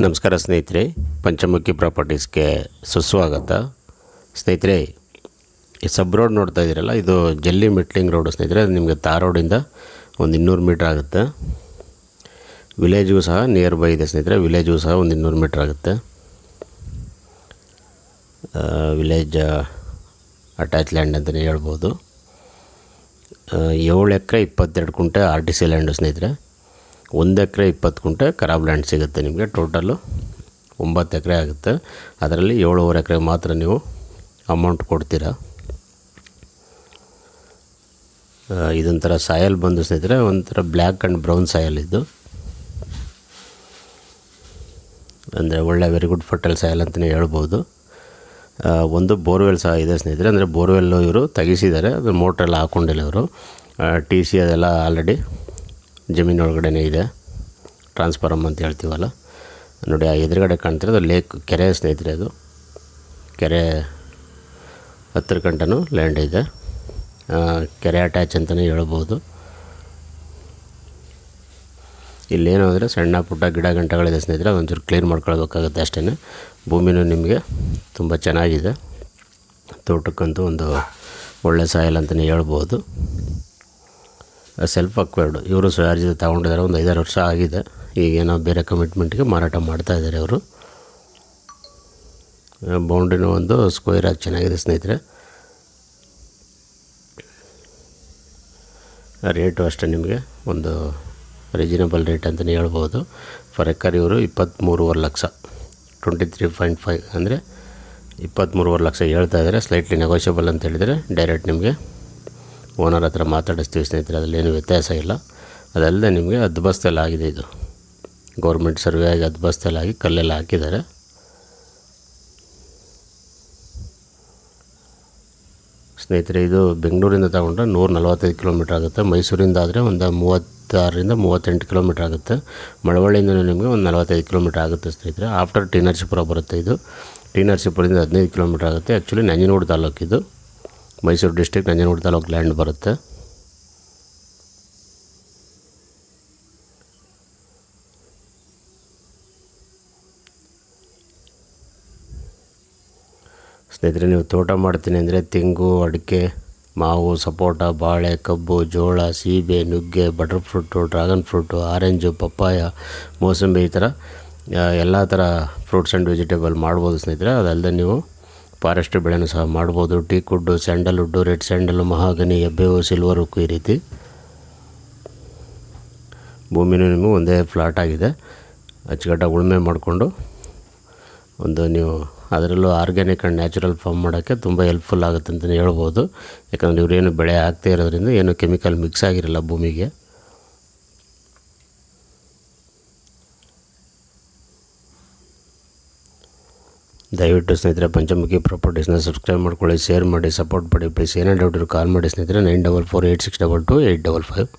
ನಮಸ್ಕಾರ ಸ್ನೇಹಿತರೆ, ಪಂಚಮುಖಿ ಪ್ರಾಪರ್ಟೀಸ್ಗೆ ಸುಸ್ವಾಗತ. ಸ್ನೇಹಿತರೆ, ಈ ಸಬ್ ರೋಡ್ ನೋಡ್ತಾ ಇದ್ದೀರಲ್ಲ, ಇದು ಜಲ್ಲಿ ಮೆಟ್ಲಿಂಗ್ ರೋಡು ಸ್ನೇಹಿತರೆ. ಅದು ನಿಮಗೆ ತಾರ್ ರೋಡಿಂದ ಒಂದು 200 ಮೀಟ್ರ್ ಆಗುತ್ತೆ. ವಿಲೇಜ್ಗೂ ಸಹ ನಿಯರ್ ಬೈ ಇದೆ ಸ್ನೇಹಿತರೆ. ವಿಲೇಜ್ಗೂ ಸಹ ಒಂದು 200 ಮೀಟ್ರ್ ಆಗುತ್ತೆ. ವಿಲೇಜ್ ಅಟ್ಯಾಚ್ ಲ್ಯಾಂಡ್ ಅಂತಲೇ ಹೇಳ್ಬೋದು. 7 ಎಕರೆ 22 ಕುಂಟೆ RTC ಲ್ಯಾಂಡು ಸ್ನೇಹಿತರೆ. 1 ಎಕರೆ 20 ಕುಂಟೆ ಖರಾಬ್ ಲ್ಯಾಂಡ್ ಸಿಗುತ್ತೆ ನಿಮಗೆ. ಟೋಟಲ್ಲು 9 ಎಕರೆ ಆಗುತ್ತೆ. ಅದರಲ್ಲಿ 7.5 ಎಕರೆ ಮಾತ್ರ ನೀವು ಅಮೌಂಟ್ ಕೊಡ್ತೀರಾ. ಇದೊಂಥರ ಸಾಯಲ್ ಬಂದು ಸ್ನೇಹಿತರೆ, ಒಂಥರ ಬ್ಲ್ಯಾಕ್ ಆ್ಯಂಡ್ ಬ್ರೌನ್ ಸಾಯಲ್ ಇದು. ಅಂದರೆ ಒಳ್ಳೆ ವೆರಿ ಗುಡ್ ಫರ್ಟೈಲ್ ಸಾಯಲ್ ಅಂತಲೇ ಹೇಳ್ಬೋದು. ಒಂದು ಬೋರ್ವೆಲ್ ಸಹ ಇದೆ ಸ್ನೇಹಿತರೆ. ಅಂದರೆ ಬೋರ್ವೆಲ್ಲು ಇವರು ತೆಗಿಸಿದ್ದಾರೆ, ಅದು ಮೋಟ್ರೆಲ್ಲ ಹಾಕ್ಕೊಂಡಿಲ್ಲ ಇವರು. TC ಅದೆಲ್ಲ ಆಲ್ರೆಡಿ ಜಮೀನೊಳಗಡೆ ಇದೆ. ಟ್ರಾನ್ಸ್ಫಾರಮ್ ಅಂತ ಹೇಳ್ತೀವಲ್ಲ ನೋಡಿ, ಆ ಎದುರುಗಡೆ ಕಾಣ್ತಿರೋದು ಲೇಕ್, ಕೆರೆ ಸ್ನೇಹಿತರೆ. ಅದು ಕೆರೆ ಹತ್ತಿರ ಗಂಟನೂ ಲ್ಯಾಂಡ್ ಇದೆ. ಕೆರೆ ಅಟ್ಯಾಚ್ ಅಂತಲೇ ಹೇಳ್ಬೋದು. ಇಲ್ಲೇನು ಅಂದರೆ ಸಣ್ಣ ಪುಟ್ಟ ಗಿಡ ಗಂಟೆಗಳಿದೆ ಸ್ನೇಹಿತರೆ. ಒಂಚೂರು ಕ್ಲೀನ್ ಮಾಡ್ಕೊಳ್ಬೇಕಾಗುತ್ತೆ ಅಷ್ಟೇ. ಭೂಮಿನೂ ನಿಮಗೆ ತುಂಬ ಚೆನ್ನಾಗಿದೆ. ತೋಟಕ್ಕಂತೂ ಒಂದು ಒಳ್ಳೆ ಸಾಯಲ್ ಅಂತಲೇ ಹೇಳ್ಬೋದು. ಸೆಲ್ಫ್ ಅಕ್ವೈರ್ಡು, ಇವರು ಸ್ವಯಾರ್ಜಿತ ತಗೊಂಡಿದ್ದಾರೆ. ಒಂದು 5-6 ವರ್ಷ ಆಗಿದೆ. ಈಗೇನೋ ಬೇರೆ ಕಮಿಟ್ಮೆಂಟ್ಗೆ ಮಾರಾಟ ಮಾಡ್ತಾಯಿದ್ದಾರೆ ಅವರು. ಬೌಂಡ್ರಿನೂ ಒಂದು ಸ್ಕ್ವೇರ್ ಆಗಿ ಚೆನ್ನಾಗಿದೆ ಸ್ನೇಹಿತರೆ. ರೇಟು ಅಷ್ಟೇ ನಿಮಗೆ ಒಂದು ರೀಸನಬಲ್ ರೇಟ್ ಅಂತಲೇ ಹೇಳ್ಬೋದು. ಫರ್ ಎಕರ್ ಇವರು 23.5 ಲಕ್ಷ, 23.5 ಅಂದರೆ 23.5 ಲಕ್ಷ ಹೇಳ್ತಾ ಇದ್ದಾರೆ. ಸ್ಲೈಟ್ಲಿ ನೆಗೋಷಿಯಬಲ್ ಅಂತ ಹೇಳಿದರೆ ಡೈರೆಕ್ಟ್ ನಿಮಗೆ ಓನರ್ ಹತ್ರ ಮಾತಾಡಿಸ್ತೀವಿ ಸ್ನೇಹಿತರೆ. ಅದರಲ್ಲೇನು ವ್ಯತ್ಯಾಸ ಇಲ್ಲ. ಅದಲ್ಲದೆ ನಿಮಗೆ ಹದ್ಬಸ್ತೆಲ್ಲ ಆಗಿದೆ. ಇದು ಗೌರ್ಮೆಂಟ್ ಸರ್ವೆ ಆಗಿ ಹದ್ಬಸ್ತೆಲ್ಲ ಆಗಿ ಕಲ್ಲೆಲ್ಲ ಹಾಕಿದ್ದಾರೆ. ಸ್ನೇಹಿತರೆ, ಇದು ಬೆಂಗಳೂರಿಂದ ತಗೊಂಡ್ರೆ 145 ಕಿಲೋಮೀಟ್ರ್ ಆಗುತ್ತೆ. ಮೈಸೂರಿಂದ ಆದರೆ ಒಂದು 36ರಿಂದ 38 ಕಿಲೋಮೀಟ್ರ್ ಆಗುತ್ತೆ. ಮಳವಳ್ಳಿಯಿಂದ ನಿಮಗೆ ಒಂದು 45 ಕಿಲೋಮೀಟ್ರ್ ಆಗುತ್ತೆ ಸ್ನೇಹಿತರೆ. ಆಫ್ಟರ್ ಟಿ ನರಸೀಪುರ ಬರುತ್ತೆ. ಇದು ಟಿ ನರಸೀಪುರದಿಂದ 15 ಕಿಲೋಮೀಟ್ರ್ ಆಗುತ್ತೆ. ಆ್ಯಕ್ಚುಲಿ ನಂಜನಗೂಡು ತಾಲೂಕು, ಇದು ಮೈಸೂರು ಡಿಸ್ಟ್ರಿಕ್ಟ್ ನಂಜನಗೂಡು ತಾಲೂಕು ಲ್ಯಾಂಡ್ ಬರುತ್ತೆ. ಸ್ನೇಹಿತರೆ, ನೀವು ತೋಟ ಮಾಡ್ತೀನಿ ಅಂದರೆ ತೆಂಗು, ಅಡಿಕೆ, ಮಾವು, ಸಪೋಟ, ಬಾಳೆ, ಕಬ್ಬು, ಜೋಳ, ಸೀಬೆ, ನುಗ್ಗೆ, butter fruit, dragon fruit, orange, ಪಪ್ಪಾಯ, ಮೋಸಂಬಿ, ಈ ಥರ ಎಲ್ಲ ಥರ ಫ್ರೂಟ್ಸ್ ಆ್ಯಂಡ್ ವೆಜಿಟೇಬಲ್ ಮಾಡ್ಬೋದು ಸ್ನೇಹಿತರೆ. ಅದಲ್ಲದೆ ನೀವು ಫಾರೆಸ್ಟ್ ಬೆಳೆನೂ ಸಹ ಮಾಡ್ಬೋದು. Teak wood, sandalwood, red sandal, mahogany, ಎಬ್ಬೇವು, ಸಿಲ್ವರ್ ಉಕ್ಕು, ಈ ರೀತಿ. ಭೂಮಿನೂ ನಿಮಗೆ ಒಂದೇ ಫ್ಲಾಟ್ ಆಗಿದೆ. ಅಚ್ಚುಕಟ್ಟಾಗಿ ಉಳುಮೆ ಮಾಡಿಕೊಂಡು ಒಂದು ನೀವು ಅದರಲ್ಲೂ ಆರ್ಗ್ಯಾನಿಕ್ ಆ್ಯಂಡ್ ನ್ಯಾಚುರಲ್ ಫಾರ್ಮ್ ಮಾಡೋಕ್ಕೆ ತುಂಬ ಹೆಲ್ಪ್ಫುಲ್ ಆಗುತ್ತೆ ಅಂತಲೇ ಹೇಳ್ಬೋದು. ಯಾಕಂದರೆ ಇವರೇನು ಬೆಳೆ ಆಗ್ತಾ ಇರೋದ್ರಿಂದ ಏನು ಕೆಮಿಕಲ್ ಮಿಕ್ಸ್ ಆಗಿರಲ್ಲ ಭೂಮಿಗೆ. ದಯವಿಟ್ಟು ಸ್ನೇಹಿತರೆ ಪಂಚಮುಖಿ ಪ್ರಾಪರ್ಟೀಸ್ನ ಸಬ್ಸ್ಕ್ರೈಬ್ ಮಾಡ್ಕೊಳ್ಳಿ, ಶೇರ್ ಮಾಡಿ, ಸಪೋರ್ಟ್ ಮಾಡಿ ಪ್ಲೀಸ್. ಏನೇ ಡೌಟ್ ಇರೋ ಕಾಲ್ ಮಾಡಿ ಸ್ನೇಹಿತರೆ. 9448622855.